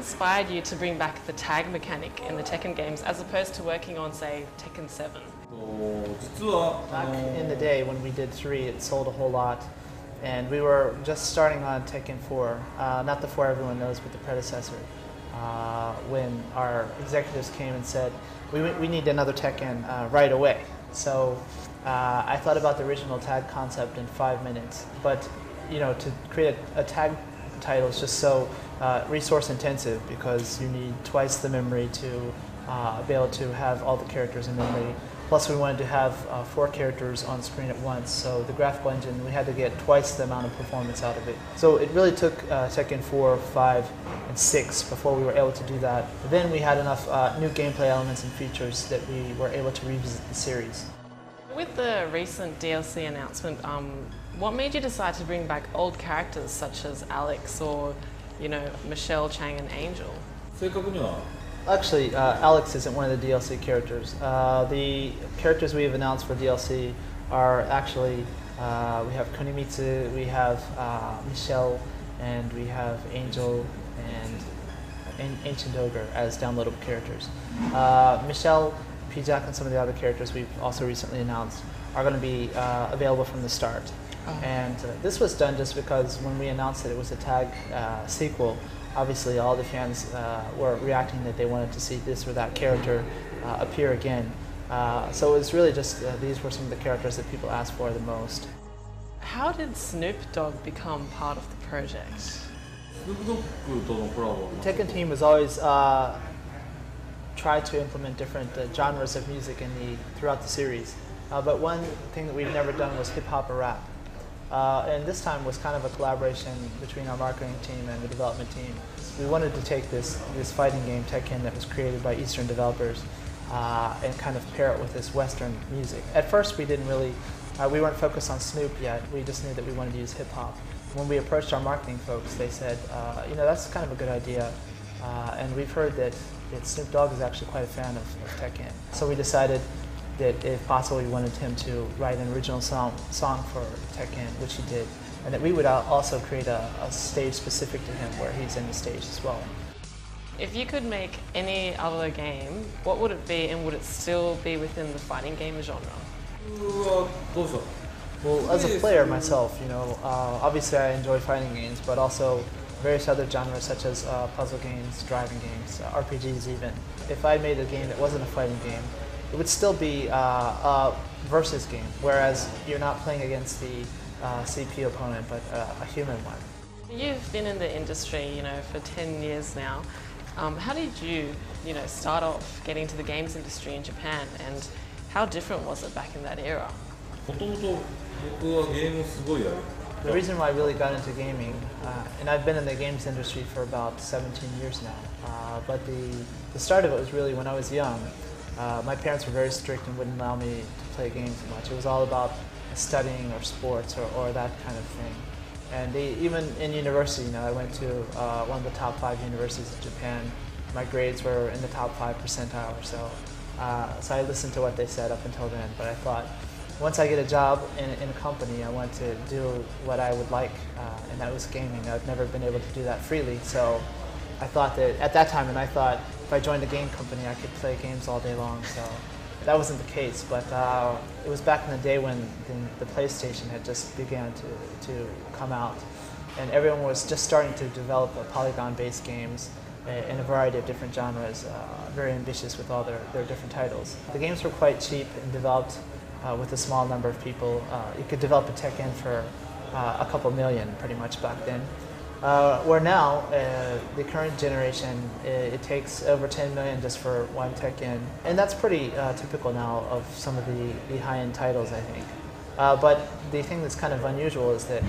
inspired you to bring back the tag mechanic in the Tekken games as opposed to working on, say, Tekken 7? Back in the day when we did 3, it sold a whole lot. And we were just starting on Tekken 4, not the 4 everyone knows, but the predecessor, when our executives came and said, we need another Tekken right away. So I thought about the original tag concept in 5 minutes, but to create a tag title is just so resource intensive because you need twice the memory to be able to have all the characters in memory. Plus we wanted to have 4 characters on screen at once, so the graphical engine, we had to get twice the amount of performance out of it. So it really took Tekken 4, 5, and 6 before we were able to do that. But then we had enough new gameplay elements and features that we were able to revisit the series. With the recent DLC announcement, what made you decide to bring back old characters such as Alex or, Michelle, Chang, and Angel? Actually, Alex isn't one of the DLC characters. The characters we have announced for DLC are actually, we have Kunimitsu, we have Michelle, and we have Angel and Ancient Ogre as downloadable characters. Michelle, P-Jack, and some of the other characters we've also recently announced are going to be available from the start. Oh. And this was done just because when we announced that it was a tag sequel, obviously all the fans were reacting that they wanted to see this or that character appear again. So it was really just, these were some of the characters that people asked for the most. How did Snoop Dogg become part of the project? The Tekken team has always tried to implement different genres of music throughout the series. But one thing that we've never done was hip-hop or rap. And this time was kind of a collaboration between our marketing team and the development team. We wanted to take this fighting game, Tekken, that was created by Eastern developers and kind of pair it with this Western music. At first we weren't focused on Snoop yet, we just knew that we wanted to use hip-hop. When we approached our marketing folks, they said, that's kind of a good idea. And we've heard that Snoop Dogg is actually quite a fan of Tekken. So we decided that if possible we wanted him to write an original song for Tekken, which he did, and that we would also create a stage specific to him where he's in the stage as well. If you could make any other game, what would it be, and would it still be within the fighting game genre? Well, as a player myself, obviously I enjoy fighting games, but also various other genres such as puzzle games, driving games, RPGs even. If I made a game that wasn't a fighting game, it would still be a versus game, whereas you're not playing against the CPU opponent, but a human one. You've been in the industry, for 10 years now. How did you, start off getting into the games industry in Japan, and how different was it back in that era? The reason why I really got into gaming, and I've been in the games industry for about 17 years now, but the start of it was really when I was young. My parents were very strict and wouldn't allow me to play games much. It was all about studying or sports or that kind of thing. And even in university, I went to one of the top 5 universities in Japan. My grades were in the top 5 percentile or so. So I listened to what they said up until then, but I thought once I get a job in a company, I want to do what I would like, and that was gaming. I've never been able to do that freely, so I thought that at that time, and I thought if I joined a game company, I could play games all day long. So that wasn't the case, but it was back in the day when the PlayStation had just began to come out, and everyone was just starting to develop polygon-based games in a variety of different genres, very ambitious with all their different titles. The games were quite cheap and developed with a small number of people. You could develop a Tekken for a couple million pretty much back then. Where now, the current generation, it takes over 10 million just for one Tekken. And that's pretty typical now of some of the high-end titles, I think. But the thing that's kind of unusual is that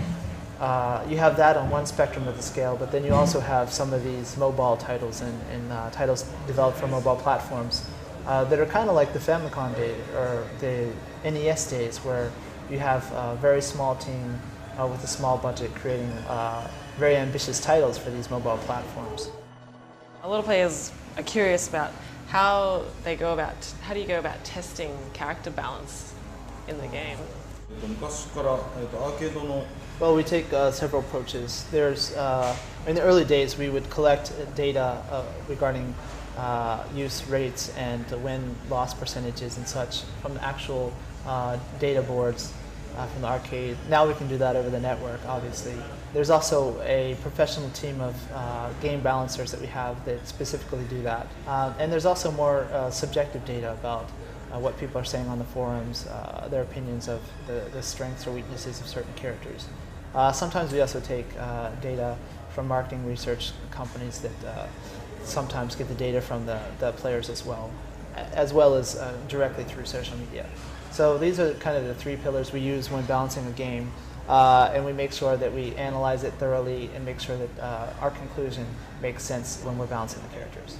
you have that on one spectrum of the scale, but then you also have some of these mobile titles and titles developed for mobile platforms that are kind of like the Famicom days or the NES days, where you have a very small team with a small budget creating very ambitious titles for these mobile platforms. A lot of players are curious about how do you go about testing character balance in the game? 昔からアーケードの Well, we take several approaches. There's in the early days we would collect data regarding use rates and win-loss percentages and such from the actual data boards from the arcade. Now we can do that over the network, obviously. There's also a professional team of game balancers that we have that specifically do that. And there's also more subjective data about what people are saying on the forums, their opinions of the strengths or weaknesses of certain characters. Sometimes we also take data from marketing research companies that sometimes get the data from the players as well as directly through social media. So these are kind of the three pillars we use when balancing a game, and we make sure that we analyze it thoroughly and make sure that our conclusion makes sense when we're balancing the characters.